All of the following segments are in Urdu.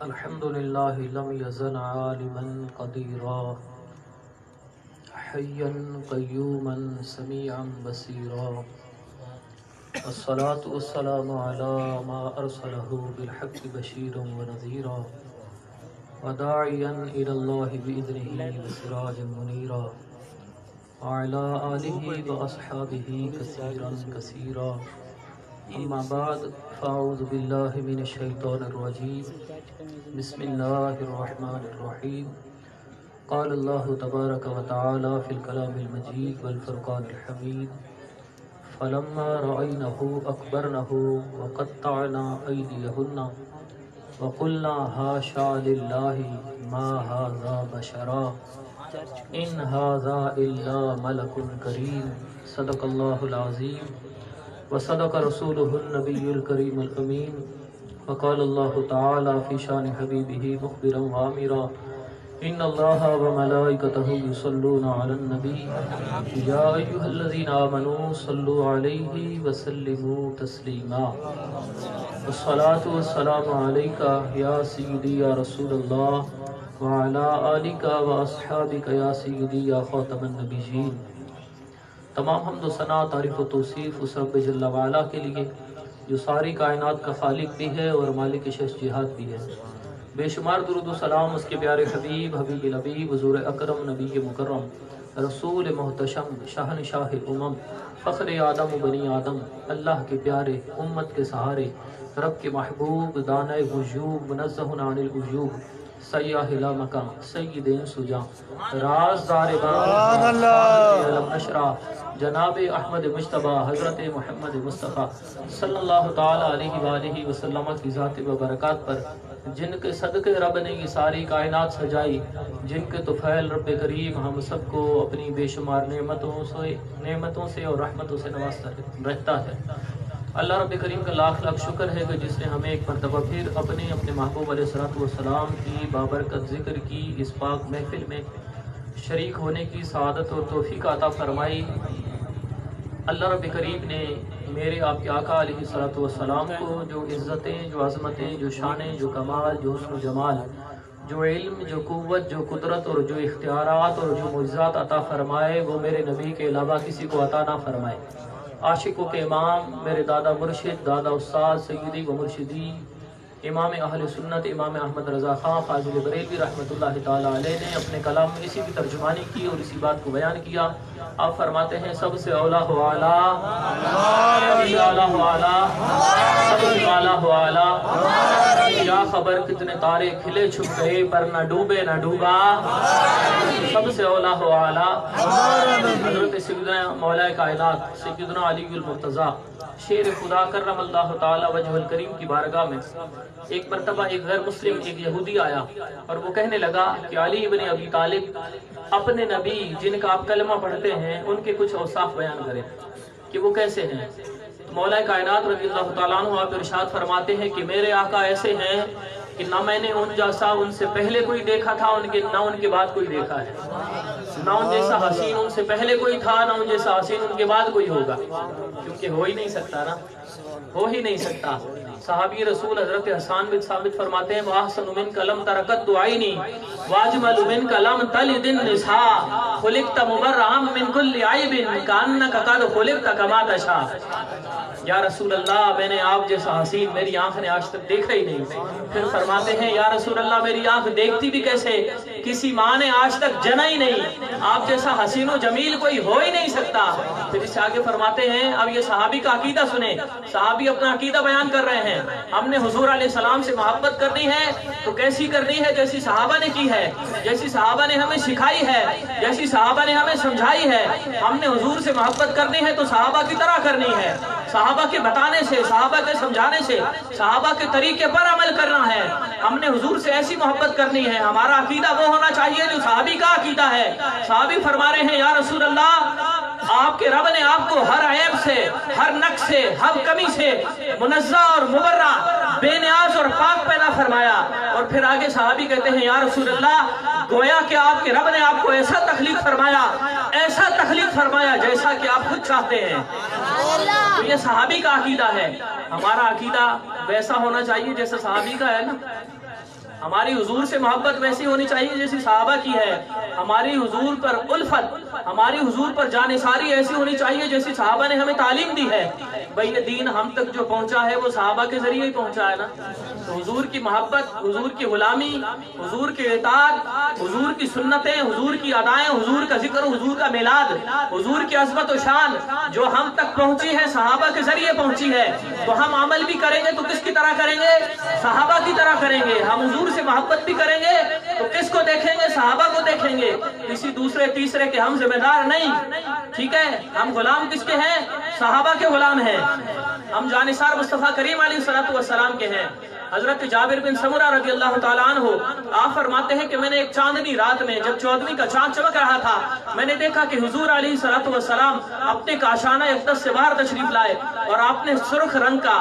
الحمد لله لم يزل عالما قديرا حيا قيوما سميعا بصيرا الصلاة والسلام على ما أرسله بالحق بشيرا ونذيرا وداعيا إلى الله بإذنه وسراجا منيرا وعلى آله وأصحابه كثيرا كثيرا أما بعد فأعوذ بالله من الشيطان الرجيم بسم الله الرحمن الرحيم قال الله تبارك وتعالى في الكلام المجيد والفرقان الحميد فلما رأينه أكبرنه وقطعنا أيديهن وقلنا حاشا لله ما هذا بشرا إن هذا إلا ملك كريم صدق الله العظيم وصدق رسوله النبي الكريم الأمين وقال الله تعالى في شان حبيبه مخبرا وآمرا إن الله وملائكته يصلون على النبي يا أيها الذين آمنوا صلوا عليه وسلموا تسليما والصلاة والسلام عليك يا سيدي يا رسول الله وعلى آلك وأصحابك يا سيدي يا خاتم النبيين۔ تمام حمد و ثنا تعریف و توصیف اس رب جل وعلا کے لیے جو ساری کائنات کا خالق بھی ہے اور مالک شش جہات بھی ہے۔ بے شمار درود و سلام اس کے پیارے حبیب حبیب الحبیب حضور اکرم نبی مکرم رسول محتشم شہنشاہ امم فخر آدم و بنی آدم اللہ کے پیارے امت کے سہارے رب کے محبوب دانۂ وجوب منزہ عن العیوب سیاہ لا مکان سید سجا رازدار علم نشرہ جناب احمد مجتبیٰ حضرت محمد مصطفیٰ صلی اللہ تعالیٰ علیہ وآلہ وسلم کی ذات و برکات پر جن کے صدقے رب نے یہ ساری کائنات سجائی، جن کے طفیل رب کریم ہم سب کو اپنی بے شمار نعمتوں سے اور رحمتوں سے نوازتا رہتا ہے۔ اللہ رب کریم کا لاکھ لاکھ شکر ہے کہ جس نے ہمیں ایک مرتبہ پھر اپنے محبوب علیہ السلام کی بابرکت ذکر کی اس پاک محفل میں شریک ہونے کی سعادت اور توفیق عطا فرمائی۔ اللہ رب کریم نے میرے آپ کے آقا علیہ السلام کو جو عزتیں، جو عظمتیں، جو شانیں، جو کمال، جو حسن و جمال، جو علم، جو قوت، جو قدرت اور جو اختیارات اور جو معجزات عطا فرمائے وہ میرے نبی کے علاوہ کسی کو عطا نہ فرمائے۔ عاشقوں کے امام میرے دادا مرشد، دادا استاد، سیدی و مرشدی امام اہل سنت امام احمد رضا خان فاضل بریلوی رحمۃ اللہ تعالیٰ علیہ نے اپنے کلام میں اسی کی ترجمانی کی اور اسی بات کو بیان کیا۔ آپ فرماتے ہیں سب سے اولا ہو اعلیٰ، سب سے اعلیٰ ہو اعلیٰ، سب سے اعلیٰ ہو اعلیٰ، کیا خبر کتنے تارے کھلے چھپ گئے پر نہ ڈوبے نہ ڈوبا، سب سے اولا ہو اعلیٰ حضرت سیدنا مولا کائنات سیدنا علی المرتضیٰ شیر خدا کرم اللہ تعالی وجہ الکریم کی بارگاہ میں ایک مرتبہ ایک غیر مسلم ایک یہودی آیا اور وہ کہنے لگا کہ علی بن ابی طالب اپنے نبی جن کا آپ کلمہ پڑھتے ہیں ان کے کچھ اوصاف بیان کریں کہ وہ کیسے ہیں۔ مولا کائنات رضی اللہ تعالیٰ عنہ آپ ارشاد فرماتے ہیں کہ میرے آقا ایسے ہیں کہ نہ میں نے ان جیسا ان سے پہلے کوئی دیکھا تھا نہ ان کے بعد کوئی دیکھا ہے، نہ ان جیسا حسین ان سے پہلے کوئی تھا نہ ان جیسا حسین ان کے بعد کوئی ہوگا، کیونکہ ہو ہی نہیں سکتا نا، ہو ہی نہیں سکتا۔ صحابی رسول حضرت حسان بن ثابت فرماتے ہیں وَأَحْسَنُ مِنْكَ لَمْ تَرَكَتُ عَيْنِي وَأَجْمَلُ مِنْكَ لَمْ تَلِدِ النِّسَاءُ خُلِقْتَ مُبَرَّأً مِنْ كُلِّ عَيْبٍ كَأَنَّكَ قَدْ خُلِقْتَ كَمَا تَشَاءُ۔ یا رسول اللہ میں نے آپ جیسا حسین میری آنکھ نے آج تک دیکھا ہی نہیں۔ پھر فرماتے ہیں یا رسول اللہ میری آنکھ دیکھتی بھی کیسے، کسی ماں نے آج تک جنا ہی نہیں، آپ جیسا حسین و جمیل کوئی ہو ہی نہیں سکتا۔ پھر اس سے آگے فرماتے ہیں اب یہ صحابی کا عقیدہ سنیں، صحابی اپنا عقیدہ بیان کر رہے ہیں، ہم نے حضور علیہ السلام سے محبت کرنی ہے تو کیسی کرنی ہے، جیسی صحابہ نے کی ہے، جیسی صحابہ نے ہمیں سکھائی ہے، جیسی صحابہ نے ہمیں سمجھائی ہے۔ ہم نے حضور سے محبت کرنی ہے تو صحابہ کی طرح کرنی ہے، صحابہ کے بتانے سے، صحابہ کے سمجھانے سے، صحابہ کے طریقے پر عمل کرنا ہے۔ ہم نے حضور سے ایسی محبت کرنی ہے، ہمارا عقیدہ وہ ہونا چاہیے جو صحابی کا عقیدہ ہے۔ صحابی فرما رہے ہیں یا رسول اللہ آپ کے رب نے آپ کو ہر عیب سے، ہر نقص سے، ہر کمی سے منزہ اور مبرہ، بے نیاز اور پاک پیدا فرمایا۔ اور پھر آگے صحابی کہتے ہیں یا رسول اللہ گویا کہ آپ کے رب نے آپ کو ایسا تخلیق فرمایا جیسا کہ آپ خود چاہتے ہیں۔ تو یہ صحابی کا عقیدہ ہے۔ ہمارا عقیدہ ویسا ہونا چاہیے جیسا صحابی کا ہے نا۔ ہماری حضور سے محبت ویسی ہونی چاہیے جیسی صحابہ کی ہے۔ ہماری حضور پر الفت، ہماری حضور پر جانثاری ایسی ہونی چاہیے جیسی صحابہ نے ہمیں تعلیم دی ہے۔ بھئی یہ دین ہم تک جو پہنچا ہے وہ صحابہ کے ذریعے ہی پہنچا ہے نا۔ تو حضور کی محبت، حضور کی غلامی، حضور کی اطاعت، حضور کی سنتیں، حضور کی ادائیں، حضور کا ذکر، حضور کا میلاد، حضور کی عظمت و شان جو ہم تک پہنچی ہے صحابہ کے ذریعے پہنچی ہے۔ تو ہم عمل بھی کریں گے تو کس کی طرح کریں گے؟ صحابہ کی طرح کریں گے۔ ہم حضور سے محبت بھی کریں گے تو کس کو دیکھیں گے؟ صحابہ کو دیکھیں گے، کسی دوسرے تیسرے کے ہم ذمہ دار نہیں۔ ٹھیک ہے، ہم غلام کس کے ہیں؟ صحابہ کے غلام ہیں۔ ہم جانثار مصطفیٰ کریم علیہ السلام کے ہیں۔ حضرت جابر بن سمرہ رضی اللہ تعالیٰ عنہ آپ فرماتے ہیں کہ میں نے ایک چاندنی رات میں جب 14ویں کا چاند چمک رہا تھا، میں نے دیکھا کہ حضور علیہ السلام اپنے کاشانہ اقدس سے باہر تشریف لائے اور آپ نے سرخ رنگ کا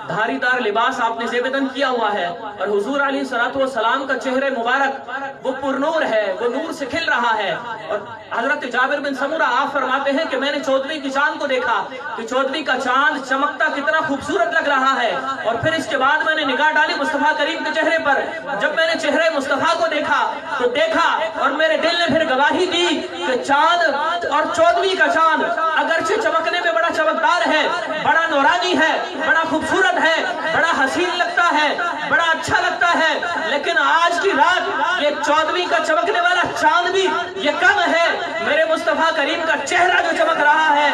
دھاری دار لباس آپ نے زیب بدن کیا ہوا ہے، اور حضور علیہ السلام کا چہرے مبارک وہ پرنور ہے، وہ نور سے کھل رہا ہے۔ اور حضرت جابر بن سمرہ آپ فرماتے ہیں کہ میں نے 14ویں کی چاند کو دیکھا کہ 14ویں کا چاند چمکتا کتنا خوبصورت لگ رہا ہے، اور پھر اس کے بعد میں نے نگاہ ڈالی مصطفیٰ کریم کے چہرے پر۔ جب میں نے چہرے مصطفیٰ کو دیکھا تو دیکھا اور میرے دل نے پھر گواہی دی کہ چاند اور 14ویں کا چاند اگرچہ چمکنے میں بڑا چمکدار ہے، بڑا نورانی ہے، بڑا خوبصورت ہے، بڑا حسین لگتا ہے، بڑا اچھا لگتا ہے، لیکن آج کی رات یہ 14ویں کا چمکنے والا چاند بھی یہ کم ہے۔ میرے مصطفیٰ کریم کا چہرہ جو چمک رہا ہے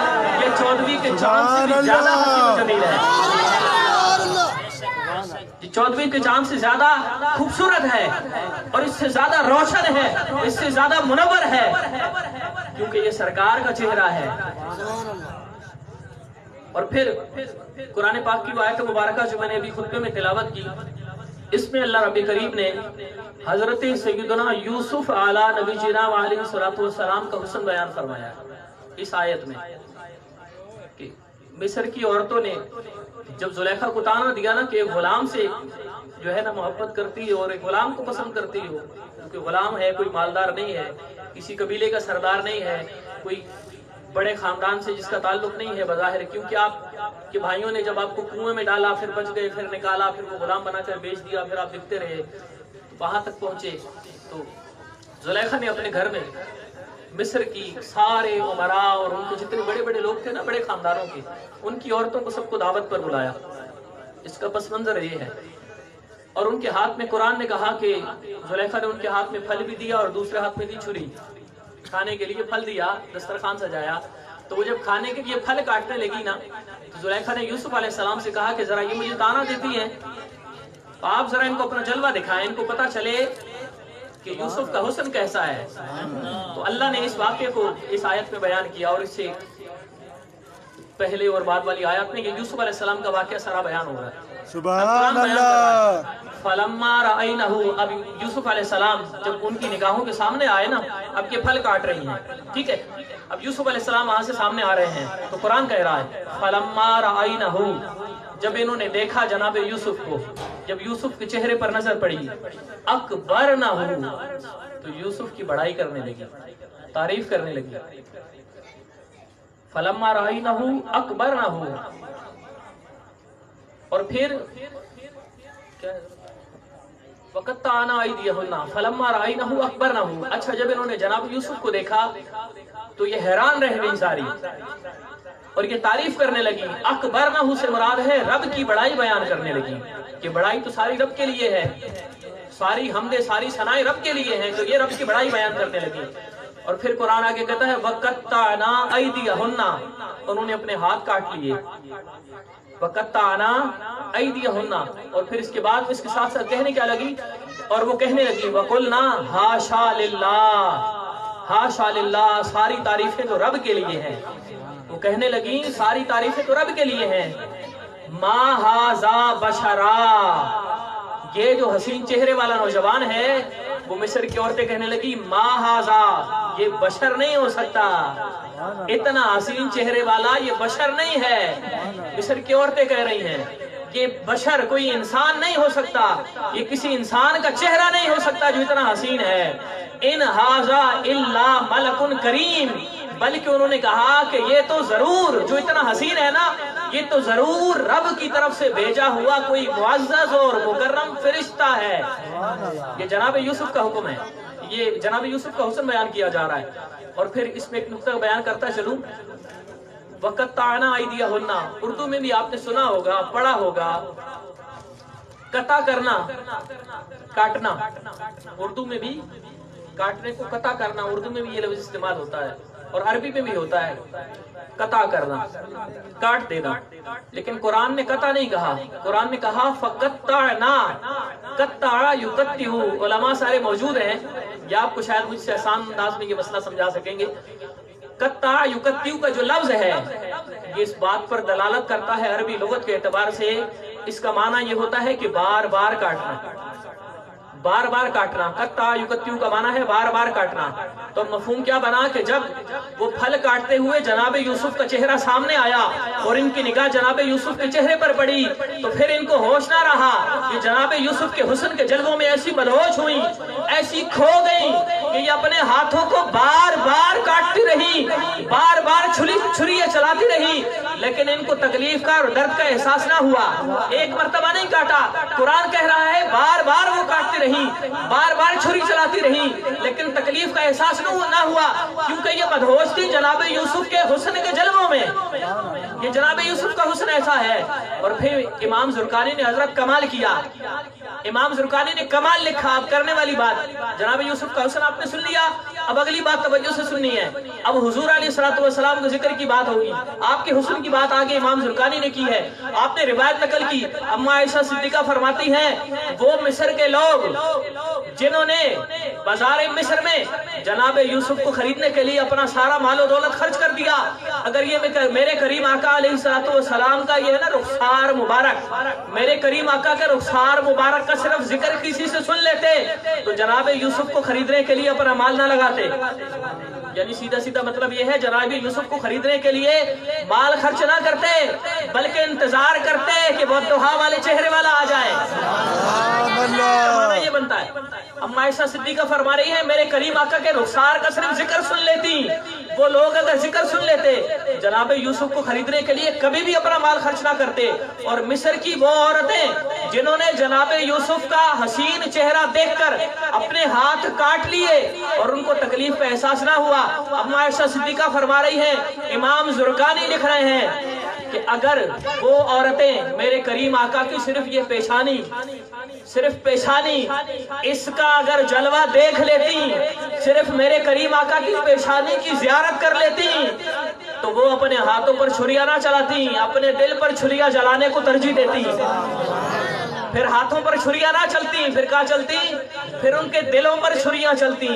یہ 14ویں کے چاند سے بھی زیادہ حسین و جمیل ہے، 14ویں کے چاند سے زیادہ خوبصورت ہے، اور اس سے زیادہ روشن ہے، اس سے زیادہ منور ہے، کیونکہ یہ سرکار کا چہرہ ہے۔ اور پھر قرآن پاک کی آیت مبارکہ جو میں نے ابھی خطبے میں تلاوت کی، اس میں اللہ رب کریم نے حضرت سیدنا یوسف علیہ نبی جنا علیہ السلام کا حسن بیان فرمایا ہے اس آیت میں، کہ مصر کی عورتوں نے جب زلیخا کو تانا دیا نا کہ ایک غلام سے جو ہے نا محبت کرتی ہے اور ایک غلام کو پسند کرتی ہو، کیونکہ غلام ہے، کوئی مالدار نہیں ہے، کسی قبیلے کا سردار نہیں ہے، کوئی بڑے خاندان سے جس کا تعلق نہیں ہے بظاہر، کیونکہ آپ کے بھائیوں نے جب آپ کو کنویں میں ڈالا، پھر بچ گئے، پھر نکالا، پھر وہ غلام بنا کر بیچ دیا، پھر آپ دکھتے رہے، وہاں تک پہنچے۔ تو زلیخا نے اپنے گھر میں مصر کی سارے امراء اور ان کے جتنے بڑے بڑے لوگ تھے نا، بڑے خاندانوں کے، ان کی عورتوں کو سب کو دعوت پر بلایا۔ اس کا پس منظر یہ ہے، اور ان کے ہاتھ میں قرآن نے کہا کہ زلیخا نے ان کے ہاتھ میں پھل بھی دیا اور دوسرے ہاتھ میں دی چھری، کھانے کے لیے پھل دیا، دسترخوان سجایا۔ تو وہ جب کھانے کے لیے پھل کاٹنے لگی نا، تو زلیخا نے یوسف علیہ السلام سے کہا کہ ذرا یہ مجھے تانا دیتی ہیں، تو آپ ذرا ان کو اپنا جلوہ دکھائیں، ان کو پتہ چلے کہ یوسف کا حسن کیسا ہے۔ تو اللہ نے اس واقعے کو اس آیت میں بیان کیا، اور اس سے پہلے اور بعد والی آیت میں یہ یوسف علیہ السلام کا واقعہ سارا بیان ہو رہا ہے۔ سبحان اللہ۔ فلما رأینہ، اب یوسف علیہ السلام جب ان کی نگاہوں کے سامنے آئے نا، اب یہ پھل کاٹ رہی ہیں، ٹھیک ہے، اب یوسف علیہ السلام وہاں سے سامنے آ رہے ہیں، تو قرآن کہہ رہا ہے فلما رأینہ، جب انہوں نے دیکھا جناب یوسف کو، جب یوسف کے چہرے پر نظر پڑی، اکبرنہ، تو یوسف کی بڑائی کرنے لگی، تعریف کرنے لگی۔ فلما رأینہ اکبرنہ، اور پھر وقطعنا ایدیہن فلما رأینہ اکبرنہ، اچھا جب انہوں نے جناب یوسف کو دیکھا تو یہ حیران رہ گئی ساری، اور یہ تعریف کرنے لگی۔ اکبرنہ سے مراد ہے رب کی بڑائی بیان کرنے لگی، کہ بڑائی تو ساری رب کے لیے ہے، ساری حمدیں ساری ثنائیں رب کے لیے ہیں، تو یہ رب کی بڑائی بیان کرنے لگی۔ اور پھر قرآن آگے کہتا ہے وقطعنا ایدیہن، انہوں نے اپنے ہاتھ کاٹ لیے، وقطعنا ایدیہن، اور پھر اس کے بعد اس کے ساتھ ساتھ کہنے کیا لگی، اور وہ کہنے لگی وقلنا ہاشا للہ، ہاشا للہ، ساری تعریفیں تو رب کے لیے ہیں، وہ کہنے لگی ساری تعریفیں تو رب کے لیے ہیں۔ ما ھذا بشرا، یہ جو حسین چہرے والا نوجوان ہے، وہ مصر کی عورتیں کہنے لگی ما ھذا، یہ بشر نہیں ہو سکتا، اتنا حسین چہرے والا یہ بشر نہیں ہے، مصر کی عورتیں کہہ رہی ہیں۔ یہ بشر کوئی انسان نہیں ہو سکتا، یہ کسی انسان کا چہرہ نہیں ہو سکتا جو اتنا حسین ہے۔ ان ھذا الا ملک کریم، بلکہ انہوں نے کہا کہ یہ تو ضرور جو اتنا حسین ہے نا، یہ تو ضرور رب کی طرف سے بھیجا ہوا کوئی معزز اور مکرم فرشتہ ہے۔ یہ جناب یوسف کا حکم ہے، یہ جناب یوسف کا حسن بیان کیا جا رہا ہے۔ اور پھر اس میں ایک نقطہ بیان کرتا چلوں، وَقَطَّعْنَا أَيْدِيَهُنَّ، اردو میں بھی آپ نے سنا ہوگا، پڑھا ہوگا، قطع کرنا، کاٹنا، اردو میں بھی کاٹنے کو قطع کرنا، اردو میں بھی یہ لفظ استعمال ہوتا ہے اور عربی میں بھی ہوتا ہے قطع کرنا، کاٹ دینا۔ لیکن قرآن نے قطع نہیں کہا، قرآن نے کہا فَقَطَّعْنَا، قطع یقطع۔ علماء سارے موجود ہیں، یا آپ کو شاید مجھ سے آسان انداز میں یہ مسئلہ سمجھا سکیں گے۔ قطع یقطع کا جو لفظ ہے یہ اس بات پر دلالت کرتا ہے عربی لغت کے اعتبار سے، اس کا معنی یہ ہوتا ہے کہ بار بار کاٹنا، بار بار کاٹنا۔ قطع یقطع کا معنی ہے بار بار کاٹنا۔ تو مفہوم کیا بنا کہ جب وہ پھل کاٹتے ہوئے جناب یوسف کا چہرہ سامنے آیا اور ان کی نگاہ جناب یوسف کے چہرے پر پڑی تو پھر ان کو ہوش نہ رہا کہ جناب یوسف کے حسن کے جلووں میں ایسی مدہوش ہوئی، ایسی کھو گئی کہ یہ اپنے ہاتھوں کو بار بار کاٹتی رہی، بار بار چھریاں چلاتی رہی، لیکن ان کو تکلیف کا اور درد کا احساس نہ ہوا۔ ایک مرتبہ نہیں کاٹا، قرآن کہہ رہا ہے بار بار وہ کاٹتی رہی، بار بار چھری چلاتی رہی، لیکن تکلیف کا احساس نہ ہوا، کیونکہ یہ مدہوش تھی جناب یوسف کے حسن کے جلووں میں۔ یہ جناب یوسف کا حسن ایسا ہے۔ اور پھر امام زرقانی نے حضرت کمال کیا، امام زرقانی نے کمال لکھا۔ اب کرنے والی بات، جناب یوسف کا حسن آپ نے سن لیا، اب اگلی بات توجہ سے سننی ہے۔ اب حضور علیہ السلام کے ذکر کی بات ہوگی، آپ کے حسن کی بات آگے امام زرقانی نے کی ہے۔ آپ نے روایت نقل کی، اما عائشہ صدیقہ فرماتی ہیں وہ مصر کے لوگ جنہوں نے بازار مصر میں جناب یوسف کو خریدنے کے لیے اپنا سارا مال و دولت خرچ کر دیا، اگر یہ میرے کریم آقا علیہ السلام کا یہ ہے نا رخسار مبارک، میرے کریم آقا کے رخسار مبارک کا صرف ذکر کسی سے سن لیتے تو جناب یوسف کو خریدنے کے لیے اپنا مال نہ لگاتے۔ یعنی سیدھا سیدھا مطلب یہ ہے جناب یوسف کو خریدنے کے لیے مال خرچ نہ کرتے بلکہ انتظار کرتے کہ وہ دوہا والے چہرے والا آ جائے۔ یہ بنتا ہے، اما عائشہ صدیقہ فرما رہی ہے میرے کریم آقا کے رخسار کا صرف ذکر سن لیتی، وہ لوگ اگر ذکر سن لیتے جناب یوسف کو خریدنے کے لیے کبھی بھی اپنا مال خرچ نہ کرتے۔ اور مصر کی وہ عورتیں جنہوں نے جناب یوسف کا حسین چہرہ دیکھ کر اپنے ہاتھ کاٹ لیے اور ان کو تکلیف کا احساس نہ ہوا، اما عائشہ صدیقہ فرما رہی ہے، امام زرقانی لکھ رہے ہیں کہ اگر وہ عورتیں میرے کریم آقا کی صرف یہ پیشانی، صرف پیشانی اس کا اگر جلوہ دیکھ لیتی، صرف میرے کریم آقا کی پیشانی کی زیارت کر لیتی تو وہ اپنے ہاتھوں پر چھریاں نہ چلاتی، اپنے دل پر چھریاں جلانے کو ترجیح دیتی۔ پھر ہاتھوں پر چھریاں نہ چلتی، پھر کہاں چلتی؟ پھر ان کے دلوں پر چھریاں چلتی،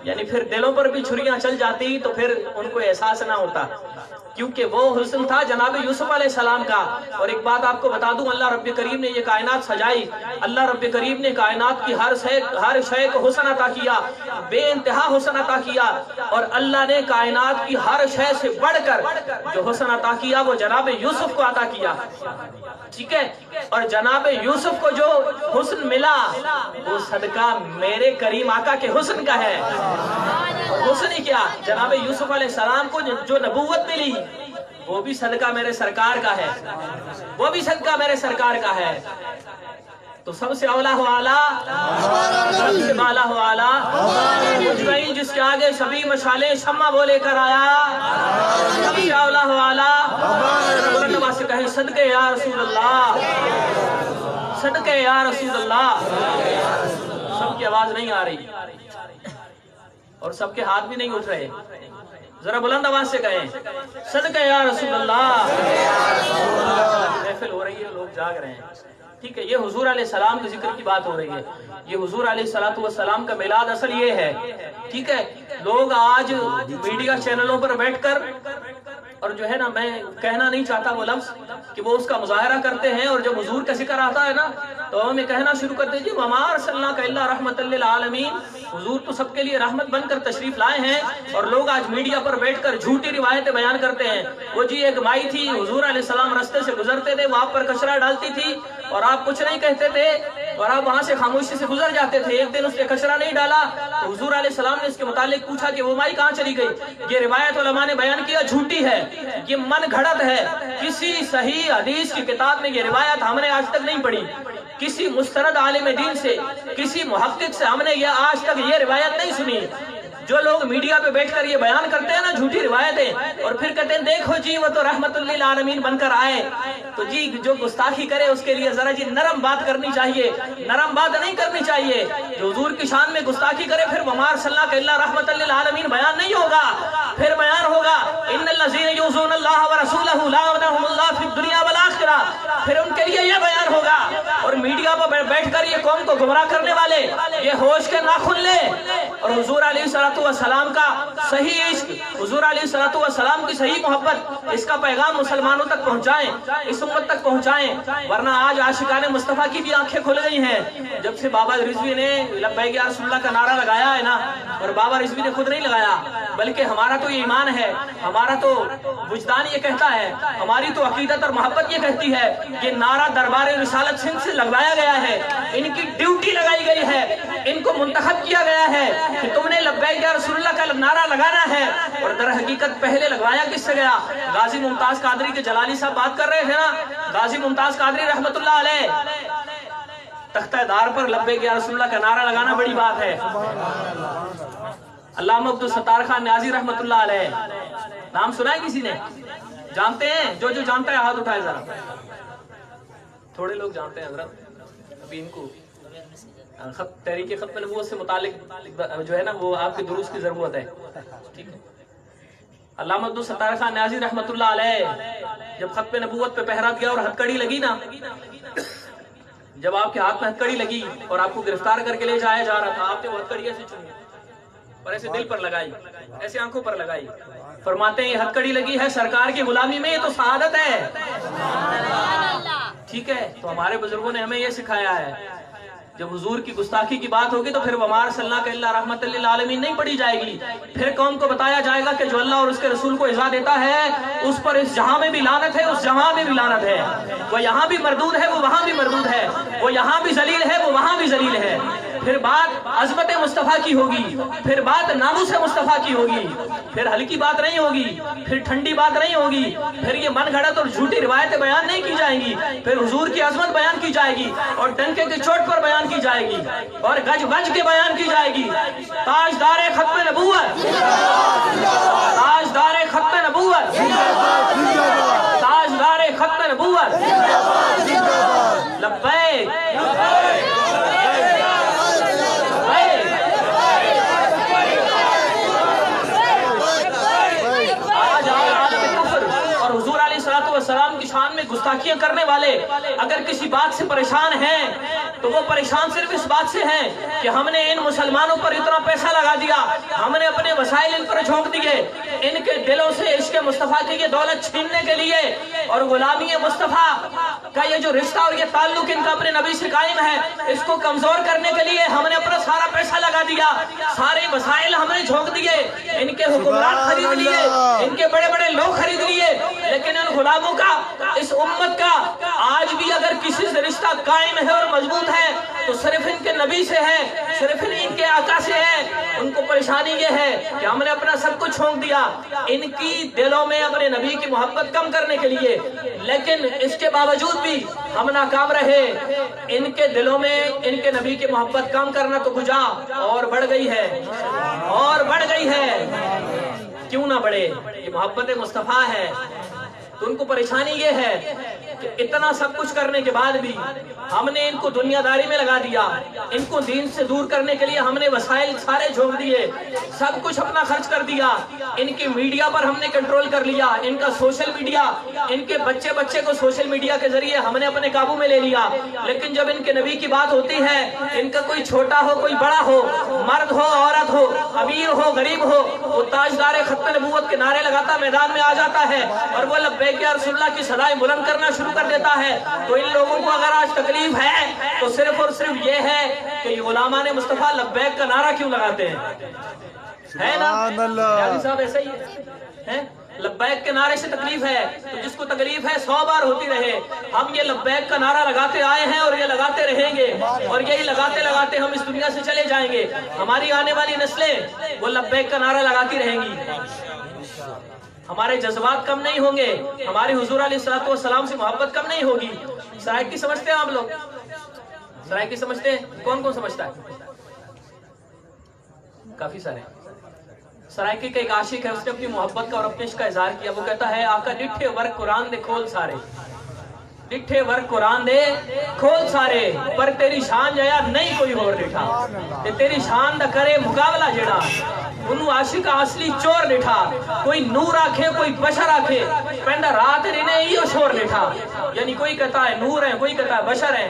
یعنی پھر دلوں پر بھی چھریاں چل جاتی تو پھر ان کو احساس نہ ہوتا، کیونکہ وہ حسن تھا جناب یوسف علیہ السلام کا۔ اور ایک بات آپ کو بتا دوں، اللہ رب کریم نے یہ کائنات سجائی، اللہ رب کریم نے کائنات کی ہر شے کو حسن عطا کیا، بے انتہا حسن عطا کیا، اور اللہ نے کائنات کی ہر شے سے بڑھ کر جو حسن عطا کیا وہ جناب یوسف کو عطا کیا، ٹھیک ہے؟ اور جناب یوسف کو جو حسن ملا وہ صدقہ میرے کریم آقا کے حسن کا ہے۔ حسن ہی کیا، جناب یوسف علیہ السلام کو جو نبوت ملی وہ بھی صدقہ میرے سرکار کا ہے، وہ بھی صدقہ میرے سرکار کا ہے۔ تو سب سے اولا ہو اعلیٰ، سب سے بالا ہو اعلیٰ، مجمعین جس کے آگے سبھی مشالیں شمع وہ لے کر آیا، سب سے اولا ہو اعلیٰ، بلند آواز سے کہیں صدقے یا رسول اللہ، صدقے یا رسول اللہ۔ سب کی آواز نہیں آ رہی اور سب کے ہاتھ بھی نہیں اٹھ رہے، ذرا بلند آواز سے کہیں صدقے یا رسول اللہ۔ محفل ہو رہی ہے، لوگ جاگ رہے ہیں، ٹھیک ہے؟ یہ حضور علیہ السلام کے ذکر کی بات ہو رہی ہے، یہ حضور علیہ السلام کا میلاد اصل یہ ہے، ٹھیک ہے؟ لوگ آج میڈیا چینلوں پر بیٹھ کر اور جو ہے نا میں کہنا نہیں چاہتا وہ لفظ کہ وہ اس کا مظاہرہ کرتے ہیں، اور جب حضور کا ذکر آتا ہے نا تو ہمیں کہنا شروع کر دیجیے وَمَا أَرْسَلْنَاكَ إِلَّا رَحْمَةً لِّلْعَالَمِينَ، حضور تو سب کے لیے رحمت بن کر تشریف لائے ہیں۔ اور لوگ آج میڈیا پر بیٹھ کر جھوٹی روایتیں بیان کرتے ہیں، وہ جی ایک مائی تھی، حضور علیہ السلام رستے سے گزرتے تھے، وہ آپ پر کچرا ڈالتی تھی اور آپ کچھ نہیں کہتے تھے اور آپ وہاں سے خاموشی سے گزر جاتے تھے۔ ایک دن اس نے کچرا نہیں ڈالا تو حضور علیہ السلام نے اس کے متعلق پوچھا کہ وہ مائی کہاں چلی گئی؟ یہ روایت علماء نے بیان کیا جھوٹی ہے، یہ من گھڑت ہے، کسی صحیح حدیث کی کتاب میں یہ روایت ہم نے آج تک نہیں پڑھی، کسی مستند عالم دین سے، کسی محقق سے ہم نے یہ آج تک یہ روایت نہیں سنی۔ جو لوگ میڈیا پہ بیٹھ کر یہ بیان کرتے ہیں نا جھوٹی روایتیں، اور پھر کہتے ہیں دیکھو جی وہ تو رحمت للعالمین بن کر آئے، تو جی جو گستاخی کرے اس کے لیے ذرا جی نرم بات کرنی چاہیے، نرم بات نہیں کرنی چاہیے۔ جو حضور کی شان میں گستاخی کرے پھر وَمَا أَرْسَلْنَاكَ إِلَّا رَحْمَةً لِّلْعَالَمِينَ بیان نہیں ہوگا، پھر بیان ہوگا إِنَّ الَّذِينَ يُؤْذُونَ اللَّهَ وَرَسُولَهُ لَعَنَهُمُ اللَّهُ فِي الدُّنْيَا وَالْآخِرَةِ، پھر ان کے لیے یہ بیان ہوگا۔ اور میڈیا پر بیٹھ کر یہ قوم کو گمراہ کرنے والے یہ ہوش کے ناخن لے اور حضور علیہ السلام کا صحیح عشق، حضور علیہ السلام کی صحیح محبت، اس کا پیغام مسلمانوں تک پہنچائیں، اس امت تک پہنچائیں، ورنہ آج عاشقان مصطفیٰ کی بھی آنکھیں کھل گئی ہیں۔ جب سے بابا رضوی نے لبیک یا رسول اللہ کا نعرہ لگایا ہے نا، اور بابا رضوی نے خود نہیں لگایا بلکہ ہمارا تو یہ ایمان ہے، ہمارا تو وجدان یہ کہتا ہے، ہماری تو عقیدت اور محبت یہ کہتی ہے کہ نعرہ دربار رسالت سندھ سے لگوایا گیا ہے، ان کی ڈیوٹی لگائی گئی ہے، ان کو منتخب کیا گیا ہے کہ تم نے لبیک یا رسول اللہ کا نعرہ لگانا ہے۔ اور در حقیقت پہلے لگوایا کس سے گیا؟ غازی ممتاز قادری کے جلالی صاحب بات کر رہے تھے نا، غازی ممتاز قادری رحمت اللہ علیہ تختہ دار پر لبیک یا رسول اللہ کا نعرہ لگانا بڑی بات ہے۔ علامہ عبدالستار خان نیازی رحمت اللہ علیہ، نام سنا ہے کسی نے؟ جانتے ہیں؟ جو جانتا ہے ہاتھ اٹھائے ذرا، تھوڑے لوگ جانتے ہیں حضرت، ابھی ان کو تحریک ختم نبوت سے متعلق جو ہے نا وہ آپ کے دروس کی ضرورت ہے، ٹھیک ہے۔ علامہ عبدالستار خان نیازی رحمت اللہ علیہ جب ختم نبوت پہ پہرا دیا اور ہتھکڑی لگی نا، جب آپ کے ہاتھ میں ہتھکڑی لگی اور آپ کو گرفتار کر کے لے جایا جا رہا تھا، آپ نے وہ ہتھکڑی ایسے چنی اور ایسے دل پر لگائی، ایسے آنکھوں پر لگائی، فرماتے ہیں یہ ہتھکڑی لگی ہے سرکار کی غلامی میں، یہ تو سعادت ہے، ٹھیک ہے۔ تو ہمارے بزرگوں نے ہمیں یہ سکھایا ہے جب حضور کی گستاخی کی بات ہوگی تو پھر وَمَا أَرْسَلْنَاكَ إِلَّا رَحْمَةً لِّلْعَالَمِينَ نہیں پڑھی جائے گی، پھر قوم کو بتایا جائے گا کہ جو اللہ اور اس کے رسول کو ایذا دیتا ہے اس پر اس جہاں میں بھی لعنت ہے، اس جہاں میں بھی لعنت ہے، وہ یہاں بھی مردود ہے، وہ وہاں بھی مردود ہے، وہ یہاں بھی ذلیل ہے، وہ وہاں بھی ذلیل ہے۔ پھر بات عظمت مصطفیٰ کی ہوگی، پھر بات ناموس مصطفیٰ کی ہوگی، پھر ہلکی بات نہیں ہوگی، پھر ٹھنڈی بات نہیں ہوگی، پھر یہ من گھڑت اور جھوٹی روایتیں بیان نہیں کی جائیں گی، پھر حضور کی عظمت بیان کی جائے گی اور ڈنکے کی چوٹ پر بیان کی جائے گی اور گج گج کے بیان کی جائے گی۔ تاجدار ختم نبوت، تاجدار ختم نبوت، تاجدار ختم نبوت، لبیک السلام کی شان میں گستاخیاں کرنے والے اگر کسی بات سے پریشان ہیں تو وہ پریشان صرف اس بات سے ہیں کہ ہم نے ان مسلمانوں پر اتنا پیسہ لگا دیا، ہم نے اپنے وسائل ان پر جھونک دیے، ان کے دلوں سے عشق مصطفیٰ کی یہ دولت چھیننے کے لیے اور غلامی مصطفیٰ کا یہ جو رشتہ اور یہ تعلق ان کا اپنے نبی سے قائم ہے اس کو کمزور کرنے کے لیے ہم نے اپنا سارا پیسہ لگا دیا، سارے وسائل ہم نے جھونک دیے، ان کے حکمران خرید لیے، ان کے بڑے بڑے لوگ خرید لیے، لیکن ان غلاموں کا، اس امت کا آج بھی اگر کسی سے رشتہ قائم ہے اور مضبوط ہے تو صرف ان کے نبی سے ہے، صرف ان کے آقا سے ہے۔ ان کو پریشانی یہ ہے کہ ہم نے اپنا سب کچھ چھونک دیا ان کی دلوں میں اپنے نبی کی محبت کم کرنے کے لیے، لیکن اس کے باوجود بھی ہم ناکام رہے۔ ان کے دلوں میں ان کے نبی کی محبت کم کرنا تو گجا اور بڑھ گئی ہے، اور بڑھ گئی ہے، کیوں نہ بڑھے، یہ محبت مصطفیٰ ہے۔ تو ان کو پریشانی یہ ہے کہ اتنا سب کچھ کرنے کے بعد بھی ہم نے ان کو دنیا داری میں لگا دیا، ان کو دین سے دور کرنے کے لیے ہم نے وسائل سارے جھونک دیے، سب کچھ اپنا خرچ کر دیا، ان کی میڈیا پر ہم نے کنٹرول کر لیا، ان کا سوشل میڈیا، ان کے بچے کو سوشل میڈیا کے ذریعے ہم نے اپنے قابو میں لے لیا۔ لیکن جب ان کے نبی کی بات ہوتی ہے، ان کا کوئی چھوٹا ہو کوئی بڑا ہو، مرد ہو عورت ہو، امیر ہو غریب ہو، وہ تاجدار ختم نبوت کے نعرے لگاتا میدان میں آ جاتا ہے اور وہ لبیک یا رسول اللہ کی صدائیں بلند کرنا شروع کر دیتا ہے۔ تو ان لوگوں کو اگر آج تکلیف ہے تو صرف اور صرف یہ ہے کہ یہ غلامان مصطفیٰ لبیک کا نعرہ کیوں لگاتے ہیں، ہے نا؟ یعنی صاحب ایسا ہی ہے، لبیک کے نعرے سے تکلیف ہے تو جس کو تکلیف ہے 100 بار ہوتی رہے۔ ہم یہ لبیک کا نعرہ لگاتے آئے ہیں اور یہ لگاتے رہیں گے، اور یہی لگاتے لگاتے ہم اس دنیا سے چلے جائیں گے۔ ہماری آنے والی نسلیں وہ لبیک کا نعرہ لگاتی رہیں گی، ہمارے جذبات کم نہیں ہوں گے، ہماری حضور علیہ الصلوۃ والسلام سے محبت کم نہیں ہوگی۔ سرائکی سمجھتے ہیں آپ لوگ؟ سرائکی سمجھتے ہیں؟ کون کون سمجھتا ہے؟ کافی سارے۔ سرائکی کا ایک عاشق ہے، اس نے اپنی محبت کا اور اپنے عشق کا اظہار کیا۔ وہ کہتا ہے آقا ڈٹھے ور قرآن دے کھول سارے، ڈٹھے ور قرآن دے کھول سارے، پر تیری شان جایا نہیں کوئی ہور ڈٹھا، تے تیری شان دا کرے مقابلہ جڑا، انہوں عاشق اصلی چور ڈٹھا، کوئی نور آکھے کوئی بشر آکھے، پہندا رات رہنے ہی شور ڈٹھا۔ یعنی کوئی کہتا ہے نور ہے، کوئی کہتا ہے بشر ہے،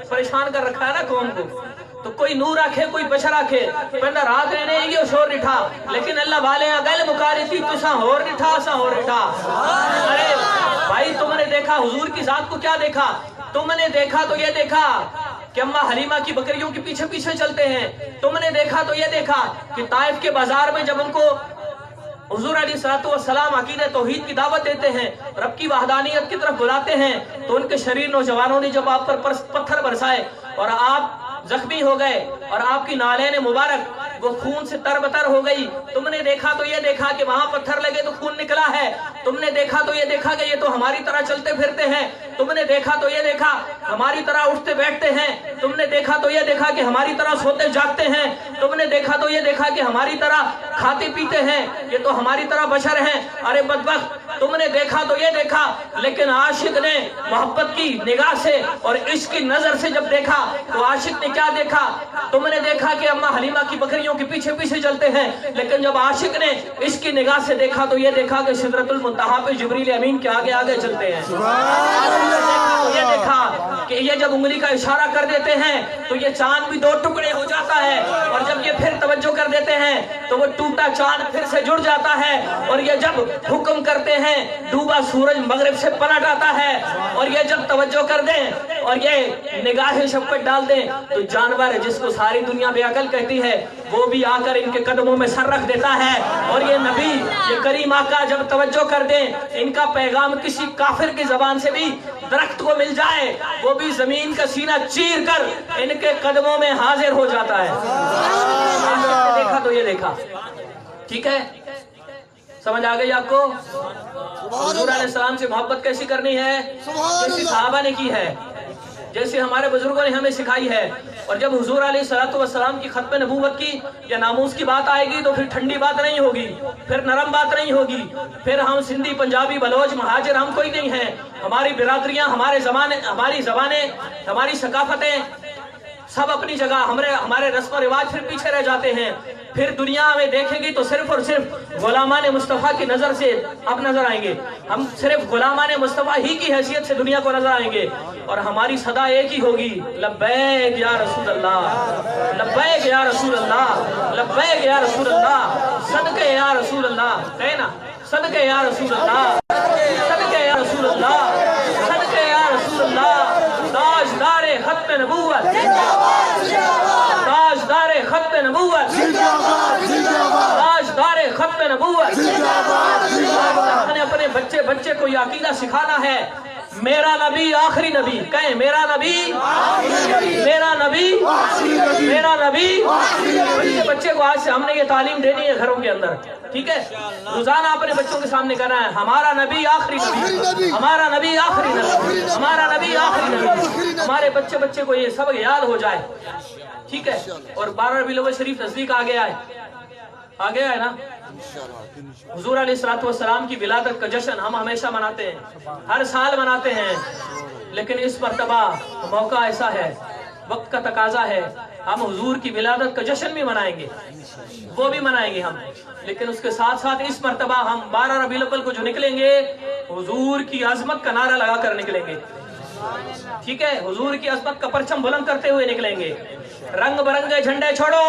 پریشان کر رکھا ہے نا قوم کو۔ تو کوئی نور آکھے کوئی بشر آکھے، پہندا رات رہنے ہی شور ڈٹھا، لیکن اللہ والے گل مکاری تھی تساں ہور ڈٹھا اساں ہور ڈٹھا۔ ارے بھائی تم نے دیکھا حضور کی ذات کو کیا دیکھا؟ تم نے دیکھا تو یہ دیکھا کہ اماں حلیمہ کی بکریوں کے پیچھے پیچھے چلتے ہیں، تم نے دیکھا تو یہ دیکھا کہ طائف کے بازار میں جب ان کو حضور علیہ الصلوۃ والسلام عقیدہ توحید کی دعوت دیتے ہیں، رب کی وحدانیت کی طرف بلاتے ہیں، تو ان کے شریر نوجوانوں نے جب آپ پر پتھر برسائے اور آپ زخمی ہو گئے اور آپ کی نالین مبارک وہ خون سے تر بتر ہو گئی، تم نے دیکھا تو یہ دیکھا کہ وہاں پتھر لگے تو خون نکلا ہے، تم نے دیکھا تو یہ دیکھا کہ یہ تو ہماری طرح چلتے پھرتے ہیں، تم نے دیکھا تو یہ دیکھا ہماری طرح اٹھتے بیٹھتے ہیں، تم نے دیکھا تو یہ دیکھا کہ ہماری طرح سوتے جاگتے ہیں، تم نے دیکھا تو یہ دیکھا کہ ہماری طرح کھاتے پیتے ہیں، یہ تو ہماری طرح بشر ہیں۔ ارے بدبخت تم نے دیکھا تو یہ دیکھا، لیکن عاشق نے محبت کی نگاہ سے اور عشق کی نظر سے جب دیکھا تو عاشق نے کیا دیکھا؟ تم نے دیکھا کہ اماں حلیمہ کی بکریوں کے پیچھے پیچھے چلتے ہیں، لیکن جب عاشق نے عشق کی نگاہ سے دیکھا تو یہ دیکھا کہ سدرۃ المنتہا پہ جبریل امین کے آگے آگے چلتے ہیں۔ یہ دیکھا کہ یہ جب انگلی کا اشارہ کر دیتے ہیں تو یہ چاند بھی 2 ٹکڑے ہو جاتا ہے، اور جب یہ پھر توجہ کر دیتے ہیں تو وہ ٹوٹا چاند پھر سے جڑ جاتا ہے، اور یہ جب حکم کرتے ہیں ڈوبا سورج مغرب سے پلٹ آتا ہے، اور یہ جب توجہ کر دیں اور یہ نگاہ شفقت ڈال دیں تو جانور جس کو ساری دنیا بے عقل کہتی ہے وہ بھی آ کر ان کے قدموں میں سر رکھ دیتا ہے، اور یہ نبی یہ کریم آقا جب توجہ کر دیں ان کا پیغام کسی کافر کی زبان سے بھی درخت کو مل جائے وہ بھی زمین کا سینہ چیر کر ان کے قدموں میں حاضر ہو جاتا ہے۔ دیکھا تو یہ دیکھا، ٹھیک ہے؟ سمجھ آ گئی آپ کو؟ حضور علیہ السلام سے محبت کیسی کرنی ہے؟ جیسی صحابہ نے کی ہے، جیسے ہمارے بزرگوں نے ہمیں سکھائی ہے۔ اور جب حضور علیہ الصلوۃ والسلام کی ختم نبوت کی یا ناموس کی بات آئے گی تو پھر ٹھنڈی بات نہیں ہوگی، پھر نرم بات نہیں ہوگی، پھر ہم سندھی پنجابی بلوچ مہاجر ہم کوئی نہیں ہیں، ہماری برادریاں ہمارے زمانے ہماری زبانیں ہماری ثقافتیں سب اپنی جگہ، ہمارے رسم و رواج پھر پیچھے رہ جاتے ہیں۔ پھر دنیا ہمیں دیکھے گی تو صرف اور صرف غلامان مصطفیٰ کی نظر سے اب نظر آئیں گے، ہم صرف غلامان مصطفیٰ ہی کی حیثیت سے دنیا کو نظر آئیں گے، اور ہماری صدا ایک ہی ہوگی، لبیک یا رسول اللہ، لبیک یا رسول اللہ، لبیک یا رسول اللہ، صدقے یا رسول اللہ، کہے نا صدقے یا رسول اللہ، صدقے یا رسول اللہ، صدقے یا رسول اللہ، تاجدار ختم نبوت، تاجدار ختم نبوت، تاجدار ختم نبوت۔ نے اپنے بچے کو یہ عقیدہ سکھانا ہے، میرا نبی آخری نبی، کہیں میرا نبی، میرا نبی، میرا نبی۔ بچے کو آج سے ہم نے یہ تعلیم دینی ہے گھروں کے اندر، ٹھیک ہے؟ روزانہ اپنے بچوں کے سامنے کرنا ہے ہمارا نبی آخری نبی، ہمارا نبی آخری نبی، ہمارا نبی آخری نبی۔ ہمارے بچے کو یہ سب یاد ہو جائے، ٹھیک ہے؟ اور 12 ربیع الاول شریف نزدیک آ گیا ہے، آ گیا ہے نا؟ حضور علیہ الصلوۃ والسلام کی ولادت کا جشن ہم ہمیشہ مناتے ہیں، ہر سال مناتے ہیں، لیکن اس مرتبہ موقع ایسا ہے، وقت کا تقاضا ہے، ہم حضور کی ولادت کا جشن بھی منائیں گے، وہ بھی منائیں گے ہم، لیکن اس کے ساتھ ساتھ اس مرتبہ ہم 12 ربیع الاول کو جو نکلیں گے حضور کی عظمت کا نعرہ لگا کر نکلیں گے، ٹھیک ہے؟ حضور کی عظمت کا پرچم بلند کرتے ہوئے نکلیں گے، رنگ برنگے جھنڈے چھوڑو،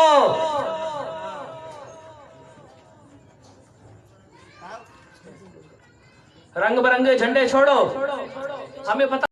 رنگ برنگے جھنڈے چھوڑو، ہمیں پتہ